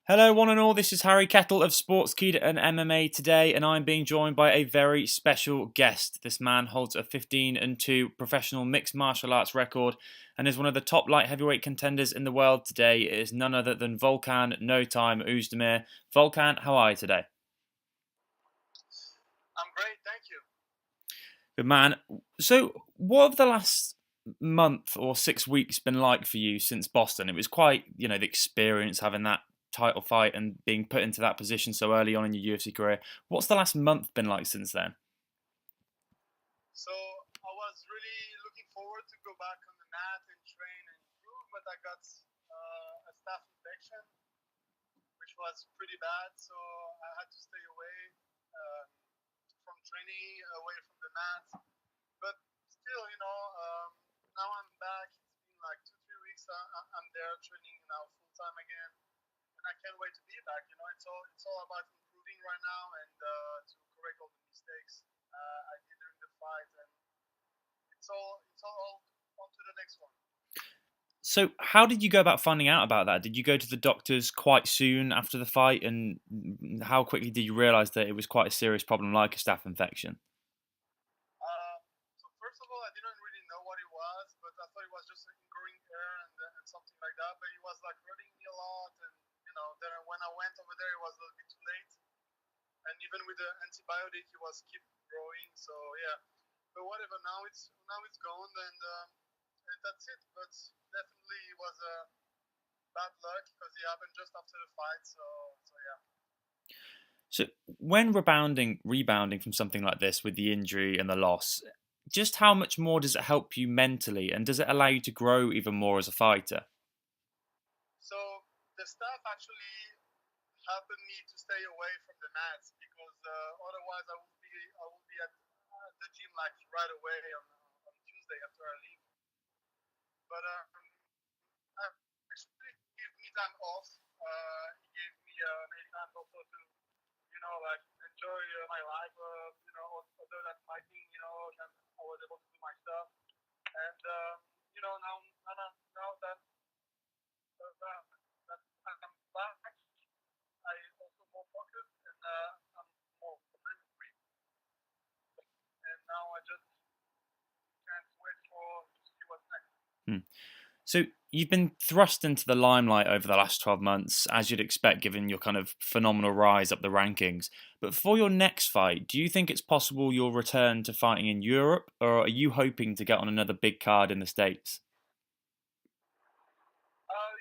Hello, one and all. This is Harry Kettle of Sportskeeda and MMA today, and I'm being joined by a very special guest. This man holds a 15-2 professional mixed martial arts record and is one of the top light heavyweight contenders in the world today. It is none other than Volkan No Time Oezdemir. Volkan, how are you today? I'm great, thank you. Good man. So, what have the last month or 6 weeks been like for you since Boston? It was quite, the experience having that title fight and being put into that position so early on in your UFC career. What's the last month been like since then? So I was really looking forward to go back on the mat and train and improve, but I got a staph infection, which was pretty bad. So I had to stay away um, from training, away from the mat. But still, now I'm back. It's been like 2, 3 weeks. I'm there training now full time again, and I can't wait to be back. It's all about improving right now and to correct all the mistakes I did during the fight, and it's all on to the next one. So, how did you go about finding out about that? Did you go to the doctors quite soon after the fight, and how quickly did you realize that it was quite a serious problem like a staph infection? Um, so first of all, I didn't really know what it was, but I thought it was just an ingrowing hair and something like that. But it was like hurting me a lot, and then when I went over there, it was a little bit too late. And even with the antibiotic, it was keep growing. So yeah, but whatever. Now it's gone, and that's it. But definitely it was a bad luck because it happened just after the fight. So yeah. So, when rebounding from something like this with the injury and the loss, just how much more does it help you mentally, and does it allow you to grow even more as a fighter? So the staff actually helped me to stay away from the mats because otherwise I would be at the gym like right away on Tuesday after I leave. But actually gave me time off. He gave me many times also to like enjoy my life. Other than fighting, and I was able to do my stuff. And now that I'm back, I also more focused and I'm more free. And now I just can't wait for to see what's next. Hmm. So you've been thrust into the limelight over the last 12 months, as you'd expect, given your kind of phenomenal rise up the rankings. But for your next fight, do you think it's possible you'll return to fighting in Europe, or are you hoping to get on another big card in the States?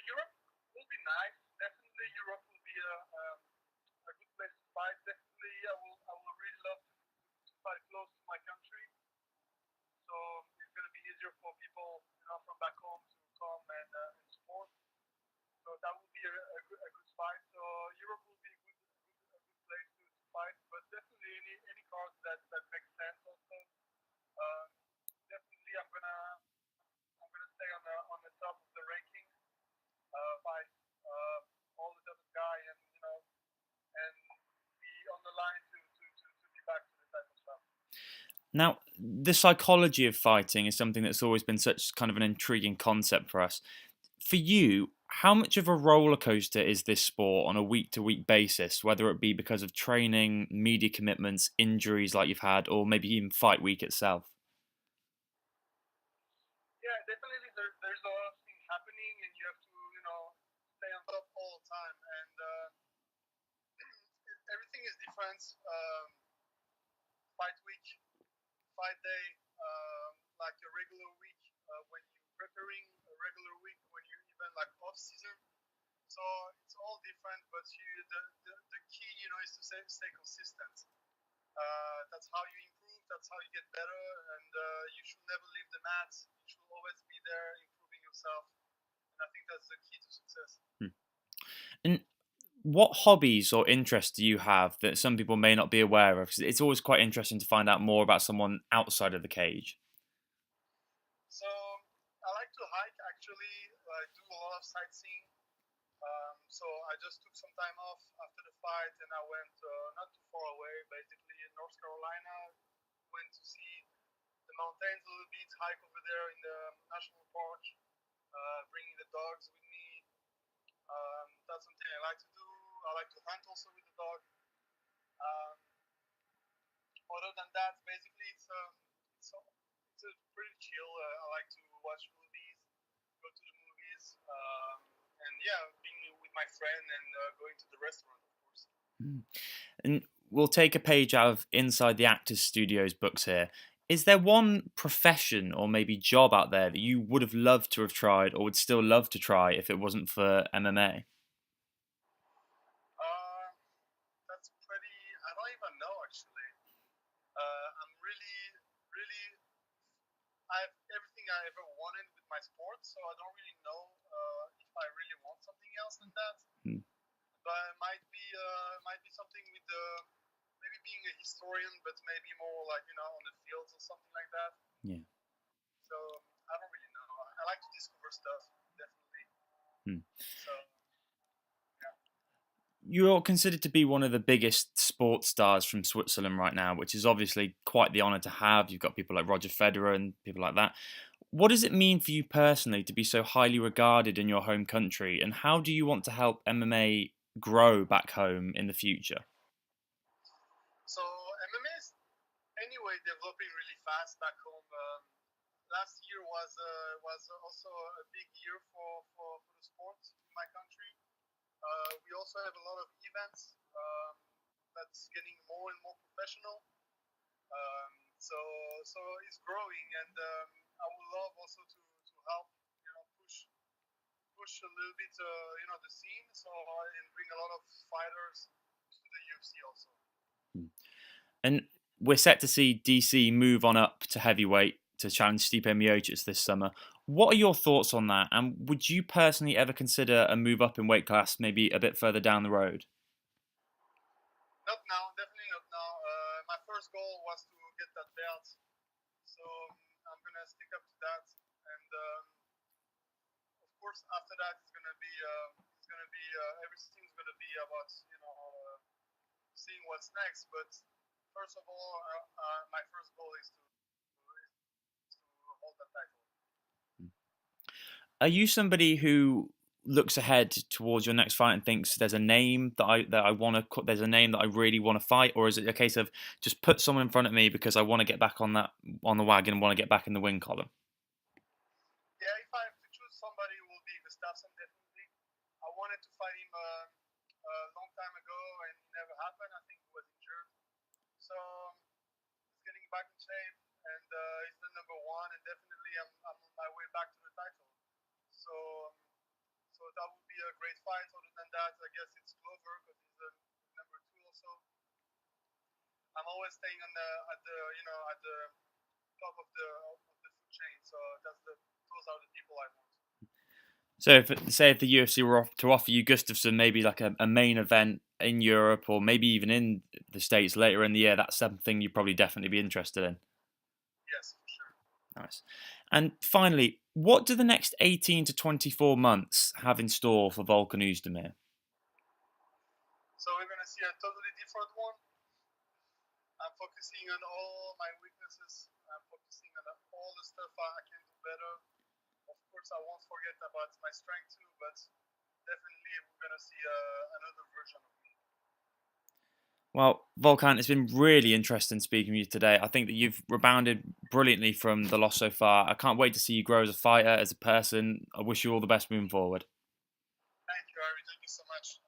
Europe will be nice. Definitely, Europe will be a good place to fight. Definitely, I will really love to fight close to my country. So it's going to be easier for people from back home to come and support. So that would be a good fight. So Europe will be a good place to fight. But definitely any card that makes sense also. Um, Definitely I'm gonna stay on the top of the ranking. Fight all the other guy and be on the line to be back to the title shot. Now, the psychology of fighting is something that's always been such kind of an intriguing concept for us. For you, how much of a roller coaster is this sport on a week to week basis, whether it be because of training, media commitments, injuries like you've had, or maybe even fight week itself? Yeah, definitely. There's a lot of things happening, and you have to stay on top all the time. And everything is different. Fight week, fight day, like a regular week when you're preparing, a regular week when you're even like off season. So it's all different, but the key, is to stay consistent. That's how you improve. That's how you get better, and you should never leave the mat. You should always be there, improving yourself. And I think that's the key to success. Hmm. And what hobbies or interests do you have that some people may not be aware of? 'Cause it's always quite interesting to find out more about someone outside of the cage. So I like to hike. Actually, I do a lot of sightseeing. So I just took some time off after the fight, and I went not too far away, basically in North Carolina. Went to see the mountains a little bit, hike over there in the national park, bringing the dogs with me. That's something I like to do. I like to hunt also with the dog. Um, Other than that, basically it's a pretty chill. I like to watch movies, go to the movies, and yeah, being with my friend and going to the restaurant, of course. Mm. And we'll take a page out of Inside the Actors Studios books here. Is there one profession or maybe job out there that you would have loved to have tried or would still love to try if it wasn't for MMA? Uh, that's pretty. I don't even know actually. I'm really, really. I have everything I ever wanted with my sport, so I don't really know if I really want something else than that. Mm. But it might be something with maybe being a historian, but maybe more like on the fields or something like that. Yeah. So I don't really know. I like to discover stuff, definitely. Mm. So yeah. You're considered to be one of the biggest sports stars from Switzerland right now, which is obviously quite the honour to have. You've got people like Roger Federer and people like that. What does it mean for you personally to be so highly regarded in your home country, and how do you want to help MMA grow back home in the future? So MMA is anyway developing really fast back home. Last year was also a big year for the sport in my country. We also have a lot of events that's getting more and more professional. Um, so so it's growing, and I would love also to help push a little bit the scene, so and bring a lot of fighters to the UFC also. And we're set to see DC move on up to heavyweight to challenge Stipe Miocic this summer. What are your thoughts on that? And would you personally ever consider a move up in weight class, maybe a bit further down the road? Not now, definitely not now. My first goal was to get that belt, so I'm gonna stick up to that. And of course, after that, it's gonna be everything's gonna be about seeing what's next. But first of all, my first goal is to hold that title. Are you somebody who looks ahead towards your next fight and thinks there's a name that I want to there's a name that I really want to fight, or is it a case of just put someone in front of me because I want to get back on the wagon and want to get back in the win column? Yeah, if I have to choose somebody, it will be Gustafsson definitely. I wanted to fight him a long time ago, and it never happened. I think he was injured, so he's getting back in shape, and he's the number one, and definitely I'm on my way back to the title. So so that would be a great fight. Other than that, I guess it's Glover because he's the number two also. I'm always staying on the at the top of the food chain, so those are the people I want. So, if the UFC were to offer you Gustafsson, maybe like a main event in Europe or maybe even in the States later in the year, that's something you'd probably definitely be interested in. Yes, for sure. Nice. And finally, what do the next 18 to 24 months have in store for Volkan Oezdemir? So we're gonna see a totally different one. I'm focusing on all my weaknesses. I'm focusing on all the stuff I can do better. Of course, I won't forget about my strength too, but definitely we're gonna see another version of me. Well, Volkan, it's been really interesting speaking with you today. I think that you've rebounded brilliantly from the loss so far. I can't wait to see you grow as a fighter, as a person. I wish you all the best moving forward. Thank you, Ari. Thank you so much.